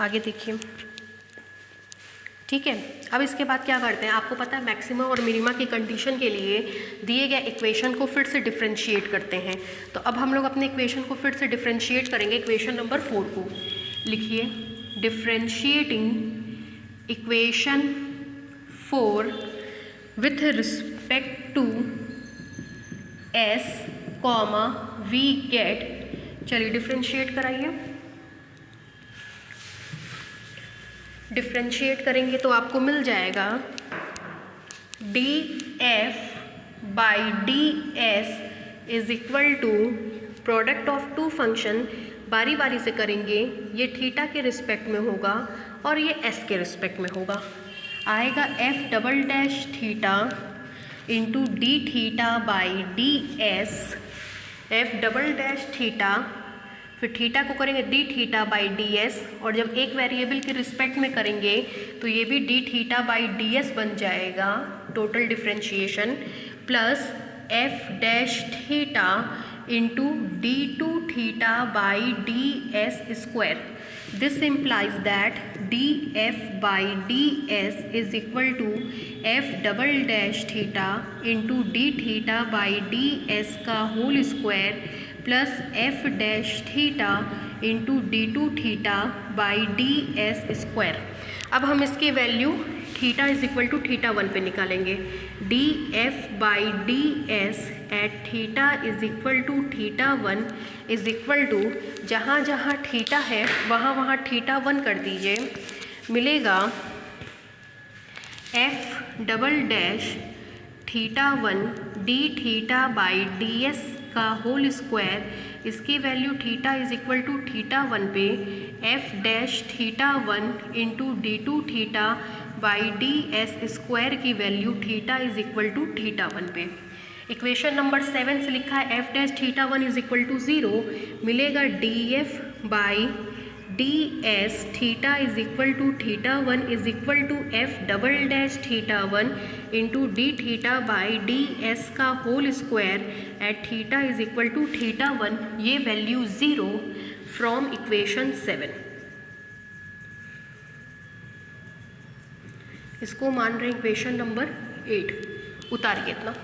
आगे देखिए, ठीक है। अब इसके बाद क्या करते हैं, आपको पता है मैक्सिमा और मिनिमा की कंडीशन के लिए दिए गए इक्वेशन को फिर से डिफरेंशिएट करते हैं। तो अब हम लोग अपने इक्वेशन को फिर से डिफरेंशिएट करेंगे। इक्वेशन नंबर 4 को लिखिए, differentiating equation 4 with respect to s comma we get, चलिए डिफरेंशिएट कराइए। डिफरेंशिएट करेंगे तो आपको मिल जाएगा d F by D s is equal to product of two function, बारी बारी से करेंगे, ये थीटा के रिस्पेक्ट में होगा और ये एस के रिस्पेक्ट में होगा। आएगा F double dash theta into D theta by D S, F double dash theta, फिर थीटा को करेंगे D theta by D S, और जब एक वेरिएबल के रिस्पेक्ट में करेंगे तो ये भी d theta by D s बन जाएगा, total differentiation, plus f dash theta into D two theta by D S square. This implies that df by ds is equal to f double dash theta into d theta by ds का whole square plus f dash theta into D two theta by D S square. अब हम इसकी value theta is equal to theta 1 पे निकालेंगे। D F by D S at theta is equal to theta 1 is equal to, जहाँ जहाँ theta है वहाँ वहाँ थीटा 1 कर दीजिए, मिलेगा F double dash theta 1 D theta by D S का होल स्क्वायर, इसकी value theta is equal to theta 1 पे F dash theta 1 into D two theta by D S square की value theta is equal to theta 1 पे। Equation number 7 से लिखा है F dash theta 1 is equal to 0, मिलेगा D F by D S theta is equal to theta 1 is equal to F double dash theta 1 into D theta by D S का whole square at theta is equal to theta 1, ये value 0 from equation 7। इसको मान रहे हैं equation number 8, उतारिए इतना।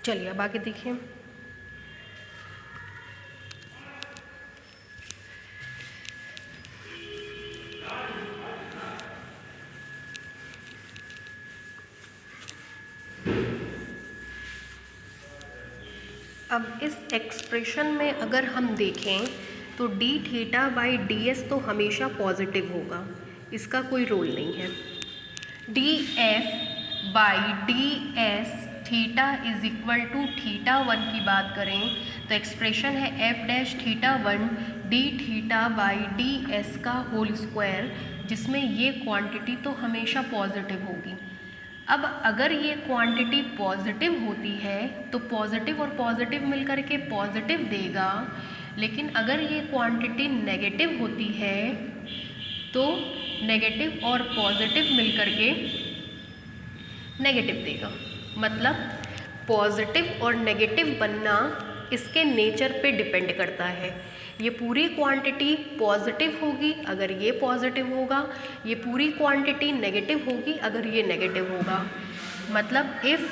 चलिए अब आगे देखिए, अब इस एक्सप्रेशन में अगर हम देखें तो d theta by D s तो हमेशा पॉजिटिव होगा, इसका कोई रोल नहीं है। D F by D S theta is equal to theta one की बात करें तो एक्सप्रेशन है F dash theta one d theta by D S का होल स्क्वायर, जिसमें ये क्वांटिटी तो हमेशा पॉजिटिव होगी। अब अगर ये क्वांटिटी पॉजिटिव होती है तो पॉजिटिव और पॉजिटिव मिलकर के पॉजिटिव देगा, लेकिन अगर ये क्वांटिटी नेगेटिव होती है तो नेगेटिव और पॉजिटिव मिलकर के नेगेटिव देगा। मतलब पॉजिटिव और नेगेटिव बनना इसके नेचर पे डिपेंड करता है। ये पूरी क्वांटिटी पॉजिटिव होगी अगर ये पॉजिटिव होगा, ये पूरी क्वांटिटी नेगेटिव होगी अगर ये नेगेटिव होगा। मतलब if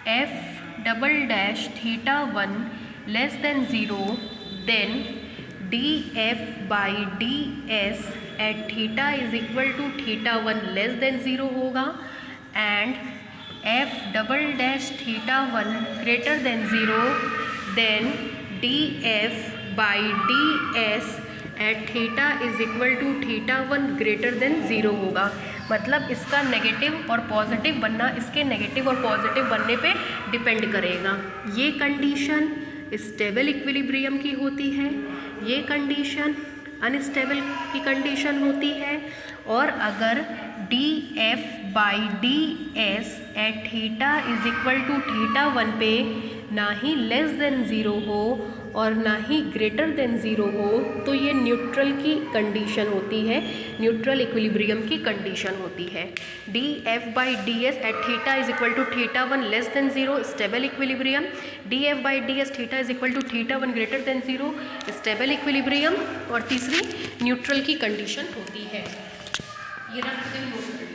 F double dash theta one less than zero then D F by D S at theta is equal to theta one less than zero होगा and F double dash theta one greater than zero then D F by D S at theta is equal to theta one greater than zero होगा। मतलब इसका negative और positive बनना इसके negative और positive बनने पे डिपेंड करेगा। ये कंडीशन स्टेबल इक्विलिब्रियम की होती है, ये कंडीशन अनस्टेबल की कंडीशन होती है। और अगर d F by D S at theta is equal to theta one पे ना ही लेस देन ज़ीरो हो और ना ही ग्रेटर देन ज़ीरो हो तो ये न्यूट्रल की कंडीशन होती है, न्यूट्रल इक्विलिब्रियम की कंडीशन होती है। D F by D S at theta is equal to theta one less than zero stable equilibrium, d F by D S theta is equal to theta one greater than zero stable equilibrium, और तीसरी neutral की condition होती है। ये रखते हैं note कर लीजिए।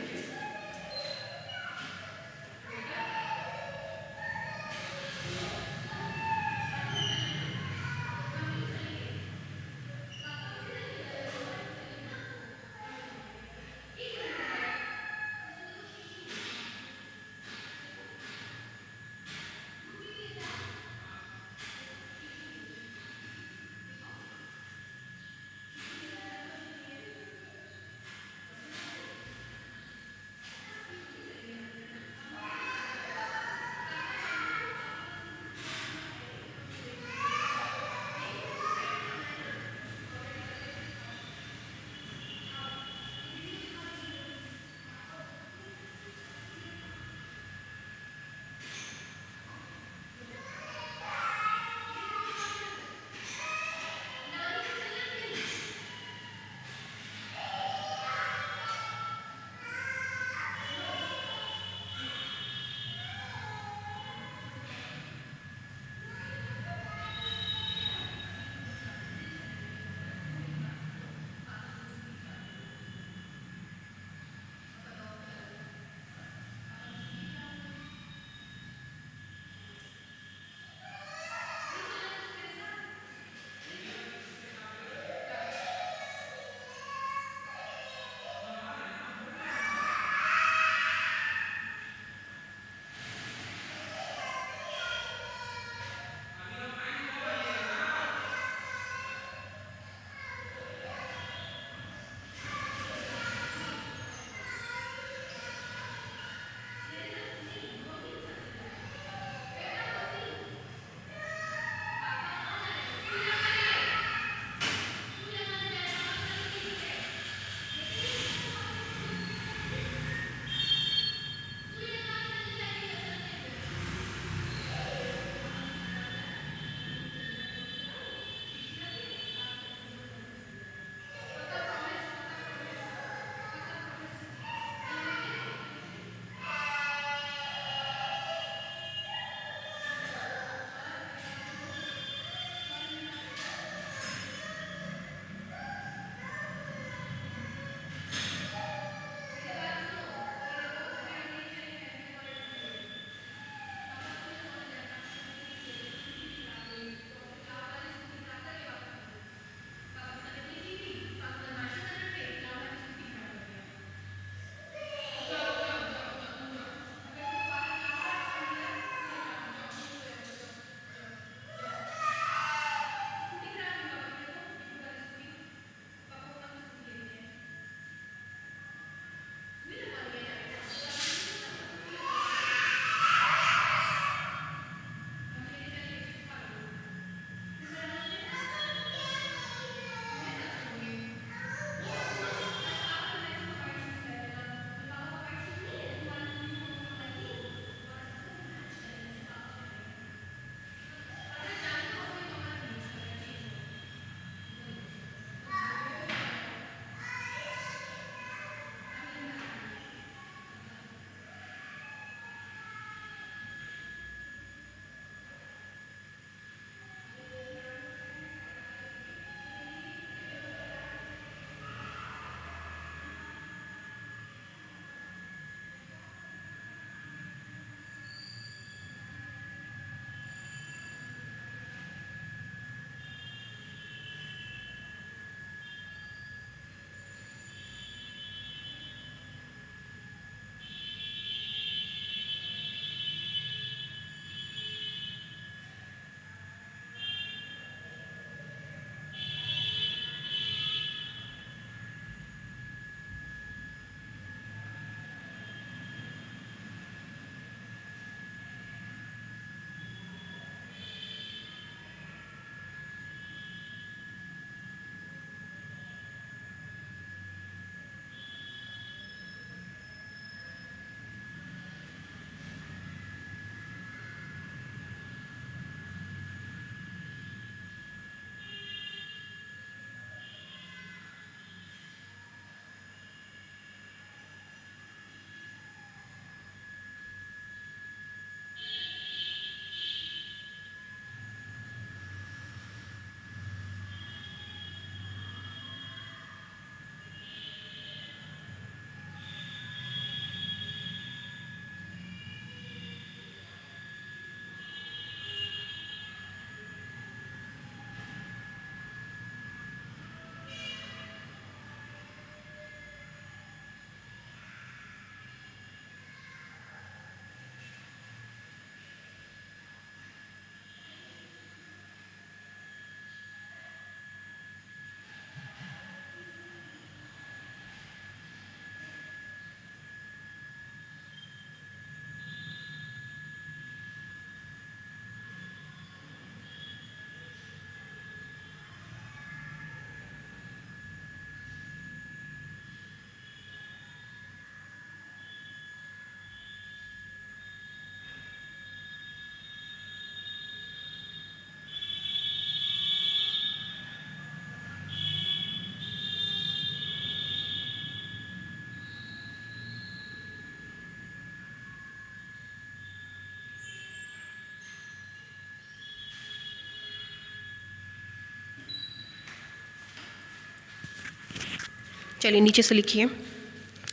चलिए नीचे से लिखिए,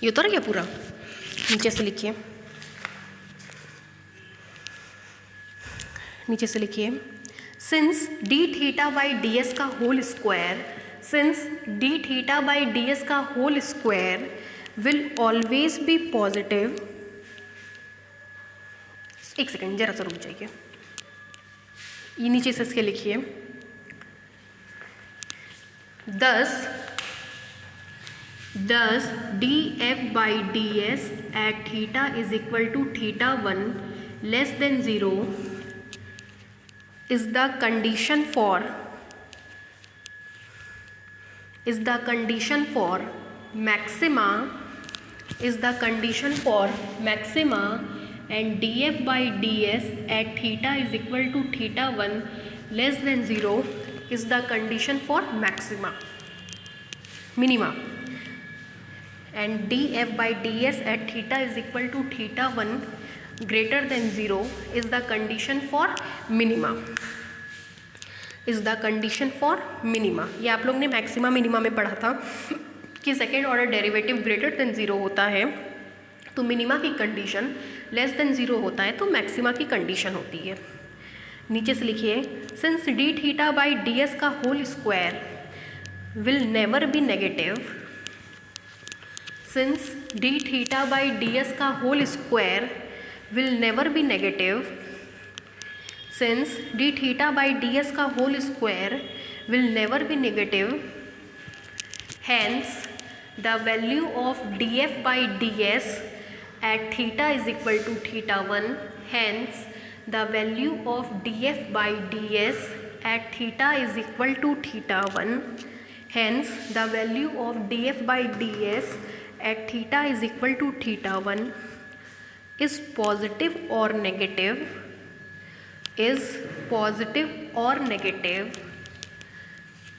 ये उतर गया पूरा, नीचे से लिखिए, नीचे से लिखिए, since D theta by D S का whole square, since D theta by D S का whole square will always be positive, एक सेकेंड जरा सा रुक जाइए, ये नीचे से इसके लिखिए, thus d F by D S at theta is equal to theta 1 less than 0 is the condition for maxima, is the condition for maxima, and df by ds at theta is equal to theta 1 less than 0 is the condition for minima, and df by ds at theta is equal to theta 1 greater than 0 is the condition for minima, is the condition for minima। ये आप लोग ने maxima minima में पढ़ा था कि second order derivative greater than 0 होता है तो मिनिमा की कंडीशन, लेस देन 0 होता है तो मैक्सिमा की कंडीशन होती है। नीचे से लिखिए, since D theta by D S का whole square will never be negative, since D theta by D S का whole square will never be negative, since d theta by ds का whole square will never be negative, hence the value of df by ds at theta is equal to theta 1, hence the value of df by ds at theta is equal to theta 1, hence the value of df by ds at theta is equal to theta 1 is positive or negative, is positive or negative,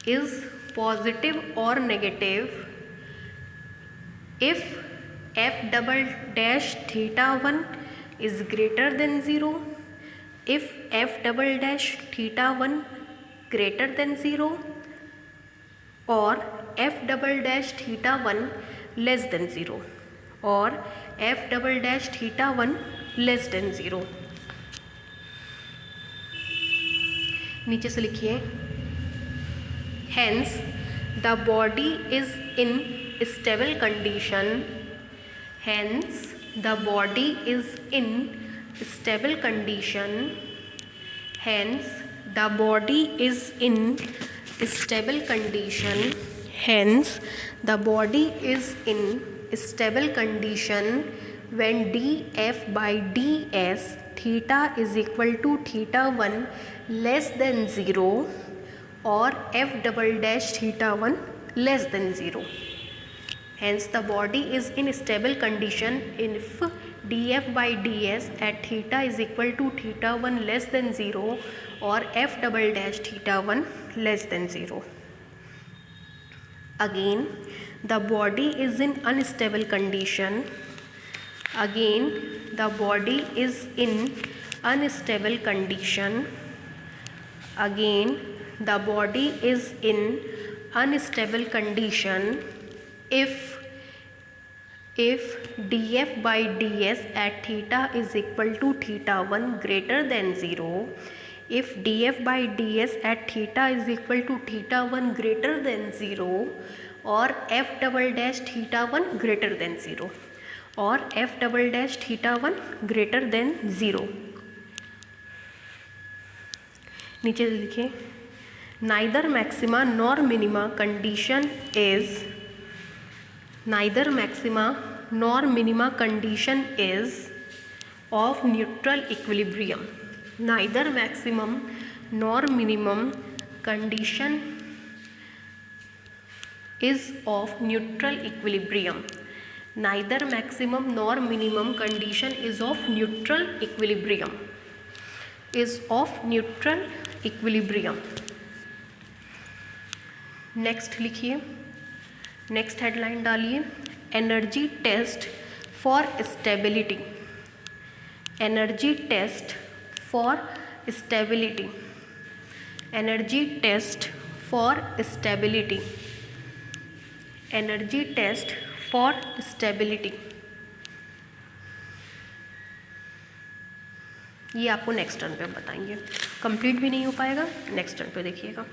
is positive or negative if f double dash theta 1 is greater than 0, if f double dash theta 1 greater than 0, or f double dash theta 1 less than 0, or f double dash theta 1 less than 0। नीचे से लिखिए, hence the body is in stable condition, hence the body is in stable condition, hence the body is in stable condition, hence the body is in stable condition when df by ds theta is equal to theta 1 less than 0 or f double dash theta 1 less than 0, hence the body is in stable condition if df by ds at theta is equal to theta 1 less than 0 or f double dash theta 1 less than 0। Again the body is in unstable condition, again the body is in unstable condition, again the body is in unstable condition if df by ds at theta is equal to theta 1 greater than 0, if df by ds at theta is equal to theta 1 greater than 0 or f double dash theta 1 greater than 0, or f double dash theta 1 greater than 0। नीचे लिखिए, neither maxima nor minima condition is, neither maxima nor minima condition is of neutral equilibrium, neither maximum nor minimum condition is of neutral equilibrium, neither maximum nor minimum condition is of neutral equilibrium, is of neutral equilibrium। Next लिखिए, next headline डालिए, energy test for stability, energy test for stability, energy test for stability. Energy test for stability, ये आपको next turn पे बताएंगे, complete भी नहीं हो पाएगा, नेक्स्ट टर्न पे देखिएगा।